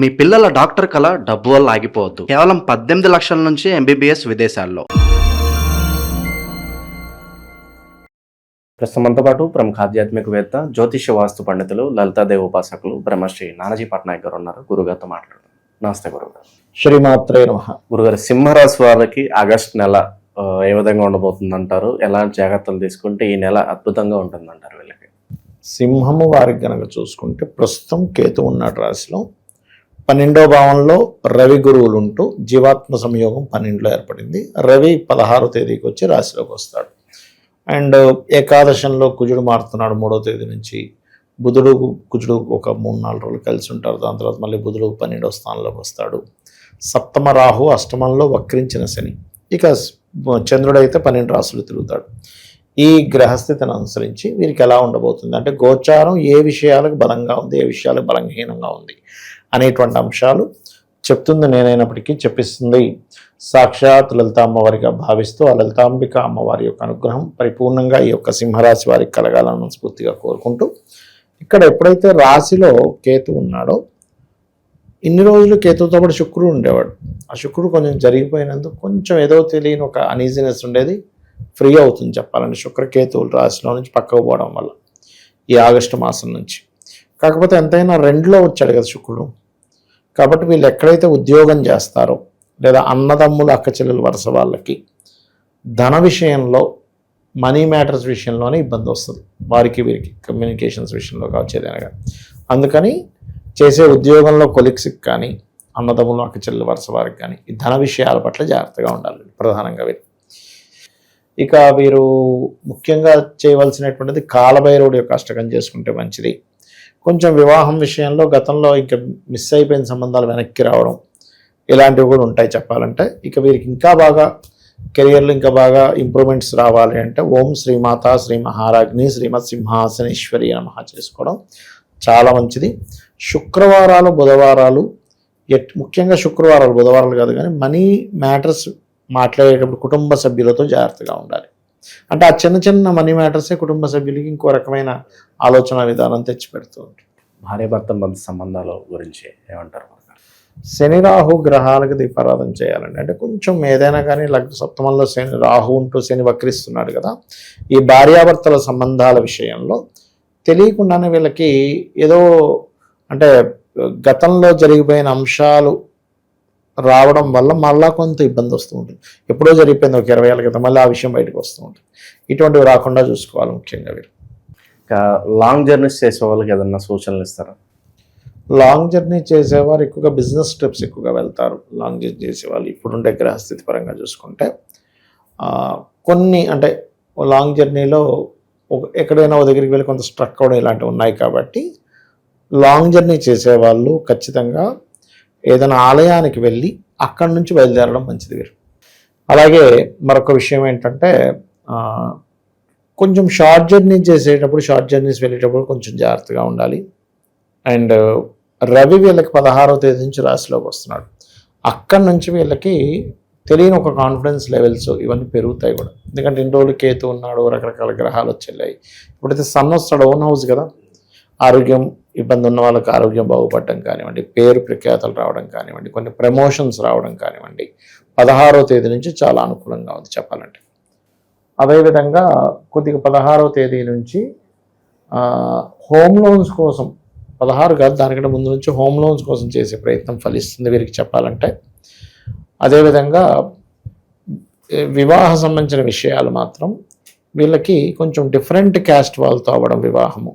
మీ పిల్లల డాక్టర్ కళ డబ్బు వల్ల ఆగిపోవద్దు. కేవలం 18 లక్షల నుంచి ఎంబీబీఎస్ విదేశాల్లో. ప్రస్తుతం మనతో పాటు ప్రముఖ ఆధ్యాత్మికవేత్త, జ్యోతిష్య వాస్తు పండితులు, లలితాదేవి ఉపాసకులు బ్రహ్మశ్రీ నానాజీ పట్నాయక్ గారు ఉన్నారు. గురుగారితో మాట్లాడదాం. నమస్తే గురుగారు. శ్రీమాత్రే నమః. గురుగారు, సింహరాశి వారికి ఆగస్టు నెల ఏ విధంగా ఉండబోతుంది అంటారు? ఎలాంటి జాగ్రత్తలు తీసుకుంటే ఈ నెల అద్భుతంగా ఉంటుందంటారు వీళ్ళకి? సింహము వారికి గనక చూసుకుంటే ప్రస్తుతం కేతు ఉన్నాడు రాశిలో. 12వ భావంలో రవి గురువులు ఉంటూ జీవాత్మ సంయోగం 12లో ఏర్పడింది. రవి 16వ తేదీకి వచ్చి రాశిలోకి వస్తాడు. అండ్ ఏకాదశంలో కుజుడు మారుతున్నాడు 3వ తేదీ నుంచి. బుధుడు కుజుడు ఒక 3-4 రోజులు కలిసి ఉంటారు. దాని తర్వాత మళ్ళీ బుధుడు 12వ స్థానంలోకి వస్తాడు. సప్తమ రాహు అష్టమంలో వక్రించిన శని. ఇక చంద్రుడు అయితే 12 రాశులు తిరుగుతాడు. ఈ గ్రహస్థితిని అనుసరించి వీరికి ఎలా ఉండబోతుంది అంటే, గోచారం ఏ విషయాలకు బలంగా ఉంది, ఏ విషయాలకు బలహీనంగా ఉంది అనేటువంటి అంశాలు చెప్తుంది నేనైనప్పటికీ చెప్పిస్తుంది సాక్షాత్ లలిత అమ్మవారిగా భావిస్తూ, ఆ లలితాంబిక అమ్మవారి యొక్క అనుగ్రహం పరిపూర్ణంగా ఈ యొక్క సింహరాశి వారికి కలగాలని మనస్ఫూర్తిగా కోరుకుంటూ, ఇక్కడ ఎప్పుడైతే రాశిలో కేతు ఉన్నాడో, ఇన్ని రోజులు కేతుతో పాటు శుక్రుడు ఉండేవాడు. ఆ శుక్రుడు కొంచెం జరిగిపోయినందుకు కొంచెం ఏదో తెలియని ఒక అనీజినెస్ ఉండేది. ఫ్రీ అవుతుంది చెప్పాలంటే శుక్రకేతువులు రాశిలో నుంచి పక్కకు పోవడం వల్ల ఈ ఆగస్టు మాసం నుంచి. కాకపోతే ఎంతైనా 2లో వచ్చాడు కదా శుక్రుడు. కాబట్టి వీళ్ళు ఎక్కడైతే ఉద్యోగం చేస్తారో, లేదా అన్నదమ్ములు అక్క చెల్లెలు వరుస వాళ్ళకి ధన విషయంలో, మనీ మ్యాటర్స్ విషయంలోనే ఇబ్బంది వస్తుంది. వారికి వీరికి కమ్యూనికేషన్స్ విషయంలో కావచ్చేదనగా. అందుకని చేసే ఉద్యోగంలో కొలీగ్స్కి కానీ, అన్నదమ్ములు అక్క చెల్లెలు వరుస వారికి కానీ ఈ ధన విషయాల పట్ల జాగ్రత్తగా ఉండాలి ప్రధానంగా వీరు. ఇక వీరు ముఖ్యంగా చేయవలసినటువంటిది కాలభైరవుడి యొక్క అష్టకం చేసుకుంటే మంచిది. కొంచెం వివాహం విషయంలో గతంలో ఇంకా మిస్ అయిపోయిన సంబంధాలు వెనక్కి రావడం ఇలాంటివి కూడా ఉంటాయి చెప్పాలంటే. ఇక వీరికి ఇంకా బాగా కెరియర్లో ఇంకా బాగా ఇంప్రూవ్మెంట్స్ రావాలి అంటే ఓం శ్రీమాత శ్రీ మహారాజ్ని శ్రీమత్ సింహాసనేశ్వరి నమః చేసుకోవడం చాలా మంచిది. శుక్రవారాలు బుధవారాలు, ముఖ్యంగా శుక్రవారాలు బుధవారాలు కాదు కానీ మనీ మ్యాటర్స్ మాట్లాడేటప్పుడు కుటుంబ సభ్యులతో జాగ్రత్తగా ఉండాలి. అంటే ఆ చిన్న చిన్న మనీ మ్యాటర్సే కుటుంబ సభ్యులకి ఇంకో రకమైన ఆలోచన విధానం తెచ్చిపెడుతూ ఉంటుంది. భార్యాభర్త మధ్య సంబంధాల గురించి ఏమంటారు? శని రాహు గ్రహాలకు దీపారాధన చేయాలండి. అంటే కొంచెం ఏదైనా కానీ సప్తమంలో శని రాహు ఉంటూ శని వక్రిస్తున్నాడు కదా, ఈ భార్యాభర్తల సంబంధాల విషయంలో తెలియకుండానే వీళ్ళకి ఏదో అంటే గతంలో జరిగిపోయిన అంశాలు రావడం వల్ల మళ్ళా కొంత ఇబ్బంది వస్తూ ఉంటుంది. ఎప్పుడో జరిగిపోయింది ఒక 20 ఏళ్ళ క్రితం, మళ్ళీ ఆ విషయం బయటకు వస్తూ ఉంటుంది. ఇటువంటివి రాకుండా చూసుకోవాలి ముఖ్యంగా వీరు. ఇంకా లాంగ్ జర్నీస్ చేసే వాళ్ళకి ఏదన్నా సూచనలు ఇస్తారా? లాంగ్ జర్నీ చేసేవారు ఎక్కువగా బిజినెస్ ట్రిప్స్ ఎక్కువగా వెళ్తారు. లాంగ్ జర్నీ చేసేవాళ్ళు ఇప్పుడుండే గ్రహస్థితి పరంగా చూసుకుంటే కొన్ని అంటే లాంగ్ జర్నీలో ఎక్కడైనా ఒక దగ్గరికి వెళ్ళి కొంత స్ట్రక్ అవడం ఇలాంటివి ఉన్నాయి. కాబట్టి లాంగ్ జర్నీ చేసేవాళ్ళు ఖచ్చితంగా ఏదైనా ఆలయానికి వెళ్ళి అక్కడి నుంచి బయలుదేరడం మంచిది వీరు. అలాగే మరొక విషయం ఏంటంటే, కొంచెం షార్ట్ జర్నీ చేసేటప్పుడు, షార్ట్ జర్నీస్ వెళ్ళేటప్పుడు కొంచెం జాగ్రత్తగా ఉండాలి. అండ్ రవి వీళ్ళకి 16వ తేదీ నుంచి రాశిలోకి వస్తున్నాడు. అక్కడి నుంచి వీళ్ళకి తెలియని ఒక కాన్ఫిడెన్స్ లెవెల్స్ ఇవన్నీ పెరుగుతాయి కూడా. ఎందుకంటే ఇన్ని రోజులు కేతు ఉన్నాడు, రకరకాల గ్రహాలు వచ్చేళ్ళాయి. ఇప్పుడైతే సన్ వస్తాడు, ఓన్ హౌస్ కదా. ఆరోగ్యం ఇబ్బంది ఉన్న వాళ్ళకి ఆరోగ్యం బాగుపడడం కానివ్వండి, పేరు ప్రఖ్యాతలు రావడం కానివ్వండి, కొన్ని ప్రమోషన్స్ రావడం కానివ్వండి 16వ తేదీ నుంచి చాలా అనుకూలంగా ఉంది చెప్పాలంటే. అదేవిధంగా కొద్దిగా 16వ తేదీ నుంచి హోమ్ లోన్స్ కోసం, 16 కాదు దానికంటే ముందు నుంచి హోమ్ లోన్స్ కోసం చేసే ప్రయత్నం ఫలిస్తుంది వీరికి చెప్పాలంటే. అదేవిధంగా వివాహ సంబంధించిన విషయాలు మాత్రం వీళ్ళకి కొంచెం డిఫరెంట్ క్యాస్ట్ వాళ్ళతో అవ్వడం, వివాహము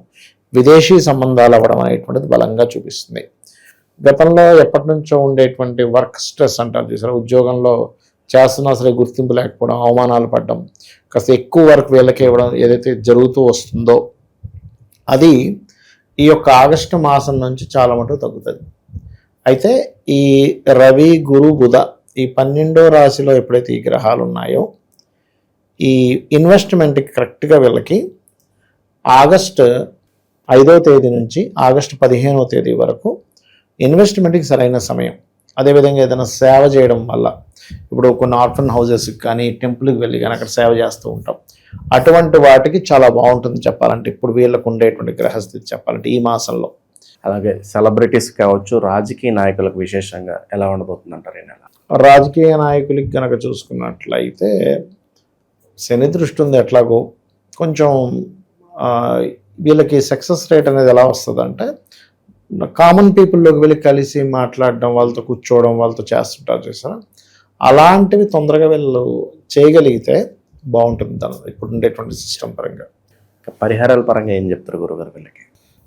విదేశీ సంబంధాలు అవ్వడం అనేటువంటిది బలంగా చూపిస్తుంది. గతంలో ఎప్పటి నుంచో ఉండేటువంటి వర్క్ స్ట్రెస్ అంటారు చూసారా, ఉద్యోగంలో చేస్తున్నా సరే గుర్తింపు లేకపోవడం, అవమానాలు పడడం, కాస్త ఎక్కువ వర్క్ వీళ్ళకి ఇవ్వడం ఏదైతే జరుగుతూ వస్తుందో అది ఈ యొక్క ఆగస్టు మాసం నుంచి చాలా మటుకు తగ్గుతుంది. అయితే ఈ రవి గురు బుధ ఈ 12వ రాశిలో ఎప్పుడైతే ఈ గ్రహాలు ఉన్నాయో, ఈ ఇన్వెస్ట్మెంట్కి కరెక్ట్గా వీళ్ళకి ఆగస్టు 5వ తేదీ నుంచి ఆగస్టు 15వ తేదీ వరకు ఇన్వెస్ట్మెంట్కి సరైన సమయం. అదేవిధంగా ఏదైనా సేవ చేయడం వల్ల, ఇప్పుడు కొన్ని ఆర్ఫన్ హౌజెస్కి కానీ టెంపుల్కి వెళ్ళి కానీ అక్కడ సేవ చేస్తూ ఉంటాం, అటువంటి వాటికి చాలా బాగుంటుంది చెప్పాలంటే. ఇప్పుడు వీళ్ళకు ఉండేటువంటి గ్రహస్థితి చెప్పాలంటే ఈ మాసంలో అలాగే సెలబ్రిటీస్ కావచ్చు, రాజకీయ నాయకులకు విశేషంగా ఎలా ఉండబోతుంది అంటారు ఈ నెల? రాజకీయ నాయకులకి కనుక చూసుకున్నట్లయితే శని దృష్టి ఉంది ఎట్లాగో కొంచెం ఆ, వీళ్ళకి సక్సెస్ రేట్ అనేది ఎలా వస్తుందంటే కామన్ పీపుల్లోకి వెళ్ళి కలిసి మాట్లాడడం, వాళ్ళతో కూర్చోవడం, వాళ్ళతో చేస్తుంటారు చూసారా, అలాంటివి తొందరగా వీళ్ళు చేయగలిగితే బాగుంటుంది దాని ఇప్పుడు ఉండేటువంటి సిస్టమ్ పరంగా. పరిహారాల పరంగా ఏం చెప్తారు గురుగారు వీళ్ళకి?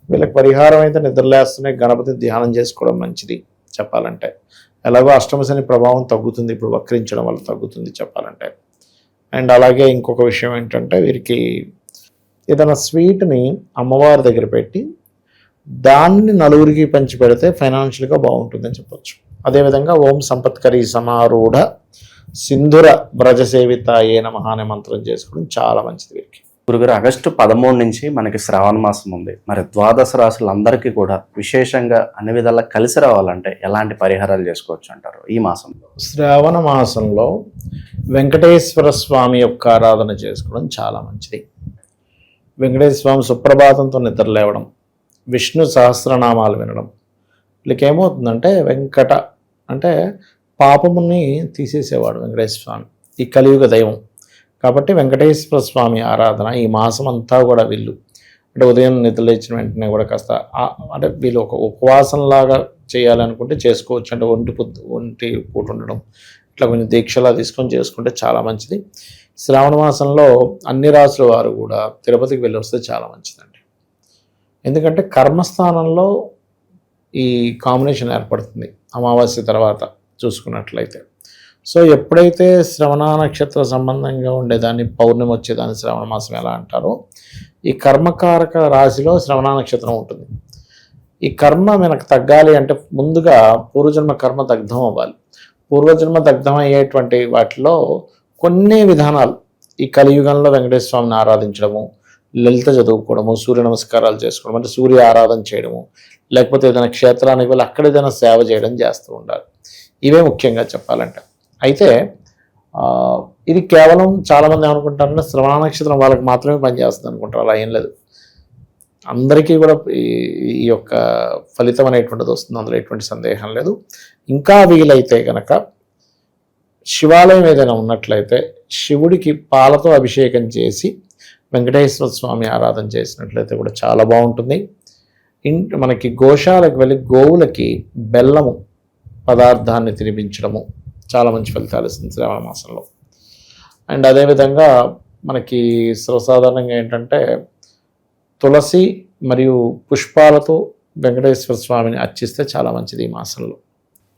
వీళ్ళకి పరిహారం అయితే నిద్రలేస్తూనే గణపతి ధ్యానం చేసుకోవడం మంచిది చెప్పాలంటే. ఎలాగో అష్టమ శని ప్రభావం తగ్గుతుంది, ఇప్పుడు వక్రించడం వల్ల తగ్గుతుంది చెప్పాలంటే. అండ్ అలాగే ఇంకొక విషయం ఏంటంటే వీరికి ఏదైనా స్వీట్ని అమ్మవారి దగ్గర పెట్టి దాన్ని నలుగురికి పంచి పెడితే ఫైనాన్షియల్గా బాగుంటుందని చెప్పొచ్చు. అదేవిధంగా ఓం సంపత్కరీ సమారూఢ సింధుర వ్రజసేవితాయే నమః అనే మంత్రం చేసుకోవడం చాలా మంచిది వీరికి. గురుగారు, ఆగస్టు 13 నుంచి మనకి శ్రావణ మాసం ఉంది. మరి ద్వాదశ రాశులందరికీ కూడా విశేషంగా అన్ని విధాలా కలిసి రావాలంటే ఎలాంటి పరిహారాలు చేసుకోవచ్చు అంటారు ఈ మాసంలో? శ్రావణ మాసంలో వెంకటేశ్వర స్వామి యొక్క ఆరాధన చేసుకోవడం చాలా మంచిది. వెంకటేశ్వర స్వామి సుప్రభాతంతో నిద్ర లేవడం, విష్ణు సహస్రనామాలు వినడం. వీళ్ళకి ఏమవుతుందంటే వెంకట అంటే పాపముని తీసేసేవాడు వెంకటేశ్వర స్వామి, ఈ కలియుగ దైవం. కాబట్టి వెంకటేశ్వర స్వామి ఆరాధన ఈ మాసం అంతా కూడా వీళ్ళు అంటే ఉదయం నిద్ర లేచిన వెంటనే కూడా కాస్త అంటే వీళ్ళు ఒక ఉపవాసంలాగా చేయాలనుకుంటే చేసుకోవచ్చు. అంటే ఒంటి పూట ఉండడం, ఇట్లా కొంచెం దీక్షలా తీసుకొని చేసుకుంటే చాలా మంచిది. శ్రావణ మాసంలో అన్ని రాసుల వారు కూడా తిరుపతికి వెళ్ళి వస్తే చాలా మంచిదండి. ఎందుకంటే కర్మస్థానంలో ఈ కాంబినేషన్ ఏర్పడుతుంది అమావాస్య తర్వాత చూసుకున్నట్లయితే. సో ఎప్పుడైతే శ్రవణ నక్షత్ర సంబంధంగా ఉండేదాన్ని పౌర్ణమి వచ్చేదాన్ని శ్రవణ మాసం ఎలా అంటారో, ఈ కర్మకారక రాశిలో శ్రవణ నక్షత్రం ఉంటుంది. ఈ కర్మ మనకు తగ్గాలి అంటే ముందుగా పూర్వజన్మ కర్మ దగ్ధం అవ్వాలి. పూర్వజన్మ దగ్ధం అయ్యేటువంటి వాటిలో కొన్ని విధానాలు ఈ కలియుగంలో వెంకటేశ్వర స్వామిని ఆరాధించడము, లలిత చదువుకోవడము, సూర్య నమస్కారాలు చేసుకోవడం, అంటే సూర్య ఆరాధన చేయడము, లేకపోతే ఏదైనా క్షేత్రానికి వెళ్ళి అక్కడ ఏదైనా సేవ చేయడం చేస్తూ ఉండాలి. ఇవే ముఖ్యంగా చెప్పాలంటే. అయితే ఇది కేవలం చాలామంది ఏమనుకుంటారంటే శ్రవణ నక్షత్రం వాళ్ళకి మాత్రమే పనిచేస్తుంది అనుకుంటారు. అలా ఏం లేదు, అందరికీ కూడా ఈ యొక్క ఫలితం అనేటువంటిది వస్తుంది, అందులో ఎటువంటి సందేహం లేదు. ఇంకా వీలైతే కనుక శివాలయం ఏదైనా ఉన్నట్లయితే శివుడికి పాలతో అభిషేకం చేసి వెంకటేశ్వర స్వామి ఆరాధన చేసినట్లయితే కూడా చాలా బాగుంటుంది. మనకి గోశాలకు వెళ్ళి గోవులకి బెల్లము పదార్థాన్ని తినిపించడము చాలా మంచి ఫలితాలు ఇస్తుంది శ్రావణ మాసంలో. అండ్ అదేవిధంగా మనకి సర్వసాధారణంగా ఏంటంటే తులసి మరియు పుష్పాలతో వెంకటేశ్వర స్వామిని అర్చిస్తే చాలా మంచిది ఈ మాసంలో.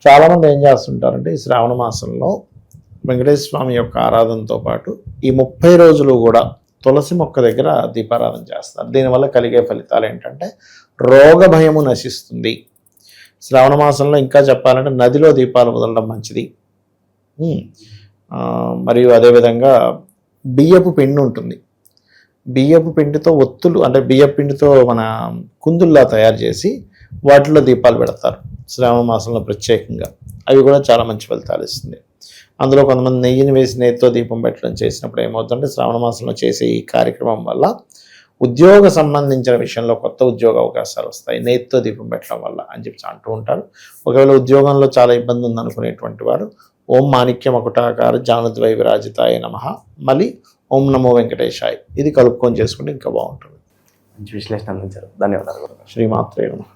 చాలామంది ఏం చేస్తుంటారంటే ఈ శ్రావణ మాసంలో వెంకటేశ్వర స్వామి యొక్క ఆరాధనతో పాటు ఈ 30 రోజులు కూడా తులసి మొక్క దగ్గర దీపారాధన చేస్తారు. దీనివల్ల కలిగే ఫలితాలు ఏంటంటే రోగ భయము నశిస్తుంది. శ్రావణ మాసంలో ఇంకా చెప్పాలంటే నదిలో దీపాలు వదలడం మంచిది. మరియు అదేవిధంగా బియ్యపు పిండి ఉంటుంది, బియ్యపు పిండితో ఒత్తులు అంటే బియ్యపు పిండితో మన కుందుల్లా తయారు చేసి వాటిలో దీపాలు పెడతారు శ్రావణ మాసంలో ప్రత్యేకంగా. అవి కూడా చాలా మంచి ఫలితాలు ఇస్తుంది. అందులో కొంతమంది నెయ్యిని వేసి నెయ్యితో దీపం పెట్టడం చేసినప్పుడు ఏమవుతుందంటే శ్రావణ మాసంలో చేసే ఈ కార్యక్రమం వల్ల ఉద్యోగ సంబంధించిన విషయంలో కొత్త ఉద్యోగ అవకాశాలు వస్తాయి నెయ్యితో దీపం పెట్టడం వల్ల అని చెప్పి అంటూ ఉంటారు. ఒకవేళ ఉద్యోగంలో చాలా ఇబ్బంది ఉందనుకునేటువంటి వారు ఓం మాణిక్య మకుటాకార జానుద్వై విరాజితాయ నమః, మళ్ళీ ఓం నమో వెంకటేశాయ ఇది కలుపుకొని చేసుకుంటే ఇంకా బాగుంటుంది. మంచి విశ్లేషణ అందించారు, ధన్యవాదాలు. శ్రీమాత్రే నమః.